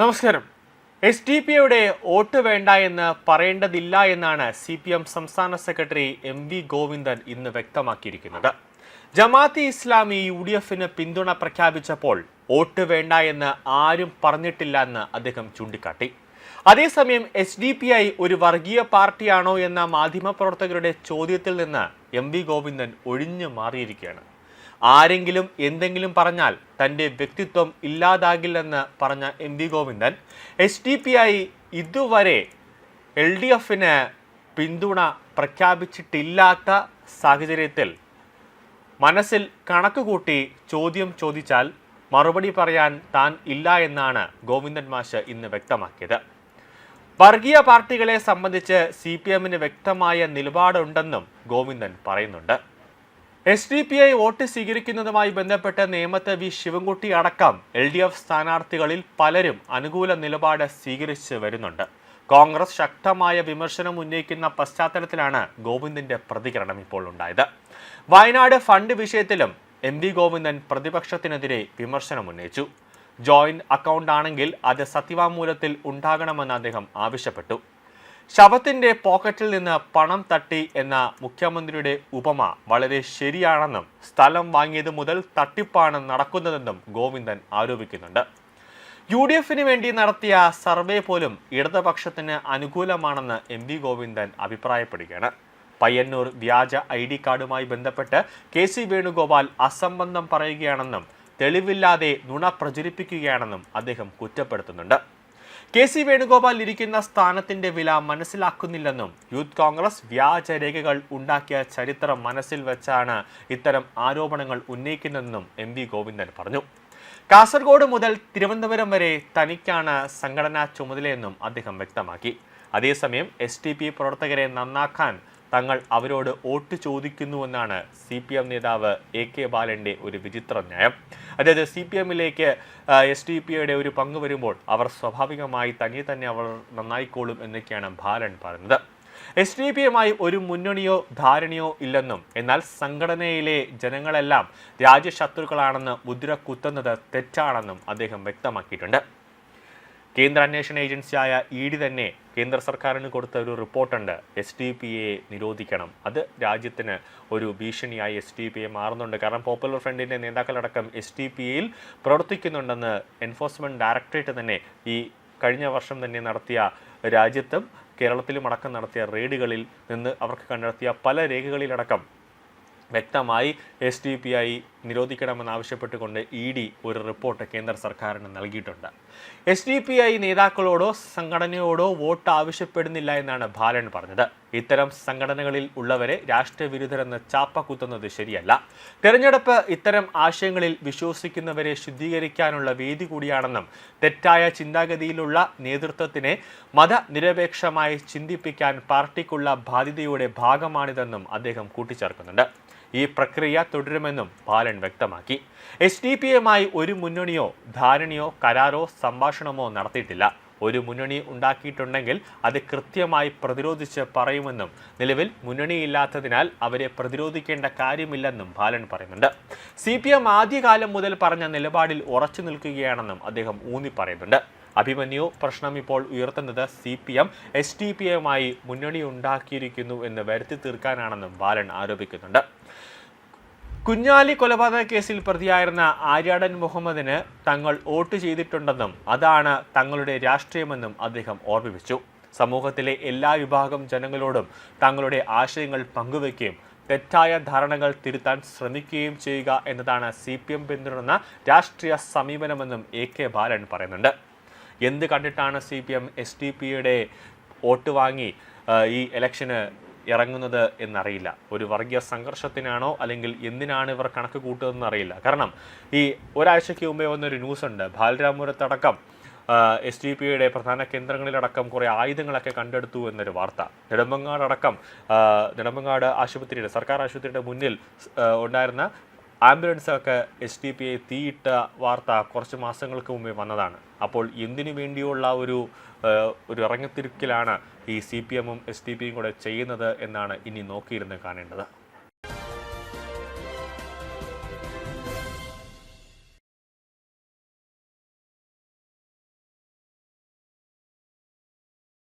നമസ്കാരം. SDP-യുടെ വോട്ട് വേണ്ട എന്ന് പറയേണ്ടതില്ല എന്നാണ് CPM സംസ്ഥാന സെക്രട്ടറി MV ഗോവിന്ദൻ ഇന്ന് വ്യക്തമാക്കിയിരിക്കുന്നത്. ജമാഅത്തെ ഇസ്ലാമി UDF-ന് പിന്തുണ പ്രഖ്യാപിച്ചപ്പോൾ വോട്ട് വേണ്ട എന്ന് ആരും പറഞ്ഞിട്ടില്ല എന്ന് അദ്ദേഹം ചൂണ്ടിക്കാട്ടി. അതേസമയം SDP-ഐ ഒരു വർഗീയ പാർട്ടിയാണോ എന്ന മാധ്യമപ്രവർത്തകരുടെ ചോദ്യത്തിൽ നിന്ന് MV ഗോവിന്ദൻ ഒഴിഞ്ഞു മാറിയിരിക്കുകയാണ്. ആരെങ്കിലും എന്തെങ്കിലും പറഞ്ഞാൽ തൻ്റെ വ്യക്തിത്വം ഇല്ലാതാകില്ലെന്ന് പറഞ്ഞ MV ഗോവിന്ദൻ SDP-ഐ ഇതുവരെ LDF-ന് പിന്തുണ പ്രഖ്യാപിച്ചിട്ടില്ലാത്ത സാഹചര്യത്തിൽ മനസ്സിൽ കണക്കുകൂട്ടി ചോദ്യം ചോദിച്ചാൽ മറുപടി പറയാൻ താൻ ഇല്ല എന്നാണ് ഗോവിന്ദൻ മാഷ് ഇന്ന് വ്യക്തമാക്കിയത്. വർഗീയ പാർട്ടികളെ സംബന്ധിച്ച് CPM-ന് വ്യക്തമായ നിലപാടുണ്ടെന്നും ഗോവിന്ദൻ പറയുന്നുണ്ട്. SDP-ഐ വോട്ട് സ്വീകരിക്കുന്നതുമായി ബന്ധപ്പെട്ട് നേമത്ത് വി ശിവൻകുട്ടി അടക്കം LDF സ്ഥാനാർത്ഥികളിൽ പലരും അനുകൂല നിലപാട് സ്വീകരിച്ച് വരുന്നുണ്ട്. കോൺഗ്രസ് ശക്തമായ വിമർശനം ഉന്നയിക്കുന്ന പശ്ചാത്തലത്തിലാണ് ഗോവിന്ദന്റെ പ്രതികരണം ഇപ്പോൾ ഉണ്ടായത്. വയനാട് ഫണ്ട് വിഷയത്തിലും MV ഗോവിന്ദൻ പ്രതിപക്ഷത്തിനെതിരെ വിമർശനം ഉന്നയിച്ചു. ജോയിന്റ് അക്കൗണ്ട് ആണെങ്കിൽ അത് സത്യവാങ്മൂലത്തിൽ ഉണ്ടാകണമെന്ന് അദ്ദേഹം ആവശ്യപ്പെട്ടു. ശവത്തിന്റെ പോക്കറ്റിൽ നിന്ന് പണം തട്ടി എന്ന മുഖ്യമന്ത്രിയുടെ ഉപമ വളരെ ശരിയാണെന്നും സ്ഥലം വാങ്ങിയത് മുതൽ തട്ടിപ്പാണ് നടക്കുന്നതെന്നും ഗോവിന്ദൻ ആരോപിക്കുന്നുണ്ട്. UDF-ന് വേണ്ടി നടത്തിയ സർവേ പോലും ഇടതുപക്ഷത്തിന് അനുകൂലമാണെന്ന് MV ഗോവിന്ദൻ അഭിപ്രായപ്പെടുകയാണ്. പയ്യന്നൂർ വ്യാജ ID കാർഡുമായി ബന്ധപ്പെട്ട് KC വേണുഗോപാൽ അസംബന്ധം പറയുകയാണെന്നും തെളിവില്ലാതെ നുണ പ്രചരിപ്പിക്കുകയാണെന്നും അദ്ദേഹം കുറ്റപ്പെടുത്തുന്നുണ്ട്. KC വേണുഗോപാൽ ഇരിക്കുന്ന സ്ഥാനത്തിന്റെ വില മനസ്സിലാക്കുന്നില്ലെന്നും യൂത്ത് കോൺഗ്രസ് വ്യാജരേഖകൾ ഉണ്ടാക്കിയ ചരിത്രം മനസ്സിൽ വെച്ചാണ് ഇത്തരം ആരോപണങ്ങൾ ഉന്നയിക്കുന്നതെന്നും MV ഗോവിന്ദൻ പറഞ്ഞു. കാസർഗോഡ് മുതൽ തിരുവനന്തപുരം വരെ തനിക്കാണ് സംഘടനാ ചുമതലയെന്നും അദ്ദേഹം വ്യക്തമാക്കി. അതേസമയം SDP പ്രവർത്തകരെ നന്നാക്കാൻ തങ്ങൾ അവരോട് വോട്ട് ചോദിക്കുന്നുവെന്നാണ് CPM നേതാവ് AK ബാലന്റെ ഒരു വിചിത്ര ന്യായം. അതായത് CPM-ലേക്ക് SDP-യുടെ ഒരു പങ്ക് വരുമ്പോൾ അവർ സ്വാഭാവികമായി തന്നെ അവർ നന്നായിക്കോളും എന്നൊക്കെയാണ് ബാലൻ പറയുന്നത്. SDP-യുമായി ഒരു മുന്നണിയോ ധാരണയോ ഇല്ലെന്നും എന്നാൽ സംഘടനയിലെ ജനങ്ങളെല്ലാം രാജ്യശത്രുക്കളാണെന്ന് മുദ്ര കുത്തുന്നത് തെറ്റാണെന്നും അദ്ദേഹം വ്യക്തമാക്കിയിട്ടുണ്ട്. കേന്ദ്ര അന്വേഷണ ഏജൻസിയായ ED തന്നെ കേന്ദ്ര സർക്കാരിന് കൊടുത്ത ഒരു റിപ്പോർട്ടുണ്ട്. SDP-യെ നിരോധിക്കണം, അത് രാജ്യത്തിന് ഒരു ഭീഷണിയായി SDP-യെ മാറുന്നുണ്ട്. കാരണം പോപ്പുലർ ഫ്രണ്ടിൻ്റെ നേതാക്കളടക്കം SDP-യിൽ പ്രവർത്തിക്കുന്നുണ്ടെന്ന് എൻഫോഴ്സ്മെൻറ്റ് ഡയറക്ടറേറ്റ് തന്നെ ഈ കഴിഞ്ഞ വർഷം തന്നെ നടത്തിയ രാജ്യത്തും കേരളത്തിലും അടക്കം നടത്തിയ റെയ്ഡുകളിൽ നിന്ന് അവർക്ക് കണ്ടെത്തിയ പല രേഖകളിലടക്കം വ്യക്തമായി SDP-ഐ നിരോധിക്കണമെന്നാവശ്യപ്പെട്ടുകൊണ്ട് ED ഒരു റിപ്പോർട്ട് കേന്ദ്ര സർക്കാരിന് നൽകിയിട്ടുണ്ട്. SDP-ഐ നേതാക്കളോടോ സംഘടനയോടോ വോട്ട് ആവശ്യപ്പെടുന്നില്ല എന്നാണ് ബാലൻ പറഞ്ഞത്. ഇത്തരം സംഘടനകളിൽ ഉള്ളവരെ രാഷ്ട്രവിരുദ്ധരെന്ന് ചാപ്പ കുത്തുന്നത് ശരിയല്ല. തെരഞ്ഞെടുപ്പ് ഇത്തരം ആശയങ്ങളിൽ വിശ്വസിക്കുന്നവരെ ശുദ്ധീകരിക്കാനുള്ള വേദി കൂടിയാണെന്നും തെറ്റായ ചിന്താഗതിയിലുള്ള നേതൃത്വത്തിനെ മതനിരപേക്ഷമായി ചിന്തിപ്പിക്കാൻ പാർട്ടിക്കുള്ള ബാധ്യതയുടെ ഭാഗമാണിതെന്നും അദ്ദേഹം കൂട്ടിച്ചേർക്കുന്നുണ്ട്. ഈ പ്രക്രിയ തുടരുമെന്നും ബാലൻ വ്യക്തമാക്കി. SDP-യുമായി ഒരു മുന്നണിയോ ധാരണയോ കരാറോ സംഭാഷണമോ നടത്തിയിട്ടില്ല. ഒരു മുന്നണി ഉണ്ടാക്കിയിട്ടുണ്ടെങ്കിൽ അത് കൃത്യമായി പ്രതിരോധിച്ച് പറയുമെന്നും നിലവിൽ മുന്നണിയില്ലാത്തതിനാൽ അവരെ പ്രതിരോധിക്കേണ്ട കാര്യമില്ലെന്നും ബാലൻ പറയുന്നുണ്ട്. CPM ആദ്യകാലം മുതൽ പറഞ്ഞ നിലപാടിൽ ഉറച്ചു നിൽക്കുകയാണെന്നും അദ്ദേഹം ഊന്നി പറയുന്നുണ്ട്. അഭിമന്യു പ്രശ്നം ഇപ്പോൾ ഉയർത്തുന്നത് CPM SDP-യുമായി മുന്നണി ഉണ്ടാക്കിയിരിക്കുന്നു എന്ന് വരുത്തി തീർക്കാനാണെന്നും ബാലൻ ആരോപിക്കുന്നുണ്ട്. കുഞ്ഞാലി കൊലപാതക കേസിൽ പ്രതിയായിരുന്ന ആര്യാടൻ മുഹമ്മദിന് തങ്ങൾ വോട്ട് ചെയ്തിട്ടുണ്ടെന്നും അതാണ് തങ്ങളുടെ രാഷ്ട്രീയമെന്നും അദ്ദേഹം ഓർമ്മിപ്പിച്ചു. സമൂഹത്തിലെ എല്ലാ വിഭാഗം ജനങ്ങളോടും തങ്ങളുടെ ആശയങ്ങൾ പങ്കുവയ്ക്കുകയും തെറ്റായ ധാരണകൾ തിരുത്താൻ ശ്രമിക്കുകയും ചെയ്യുക എന്നതാണ് CPM പിന്തുടരുന്ന രാഷ്ട്രീയ സമീപനമെന്നും AK ബാലൻ പറയുന്നുണ്ട്. എന്ത് കണ്ടിട്ടാണ് CPM SDP-യുടെ വോട്ട് വാങ്ങി ഈ ഇലക്ഷന് ഇറങ്ങുന്നത് എന്നറിയില്ല. ഒരു വർഗീയ സംഘർഷത്തിനാണോ അല്ലെങ്കിൽ എന്തിനാണ് ഇവർ കണക്ക് കൂട്ടുന്നതെന്ന് അറിയില്ല. കാരണം ഈ ഒരാഴ്ചയ്ക്ക് മുമ്പേ വന്നൊരു ന്യൂസ് ഉണ്ട്. ബാലരാമപുരത്തടക്കം SDP-യുടെ പ്രധാന കേന്ദ്രങ്ങളിലടക്കം കുറേ ആയുധങ്ങളൊക്കെ കണ്ടെടുത്തു എന്നൊരു വാർത്ത. നെടുമങ്ങാട് ആശുപത്രിയുടെ സർക്കാർ ആശുപത്രിയുടെ മുന്നിൽ ഉണ്ടായിരുന്ന ആംബുലൻസൊക്കെ SDP-യെ തീയിട്ട വാർത്ത കുറച്ച് മാസങ്ങൾക്ക് മുമ്പേ വന്നതാണ്. അപ്പോൾ എന്തിനു വേണ്ടിയുള്ള ഒരു ഇറങ്ങിത്തിരിക്കലാണ് ഈ CPM-ഉം SDP-യും കൂടെ ചെയ്യുന്നത് എന്നാണ് ഇനി നോക്കിയിരുന്ന് കാണേണ്ടത്.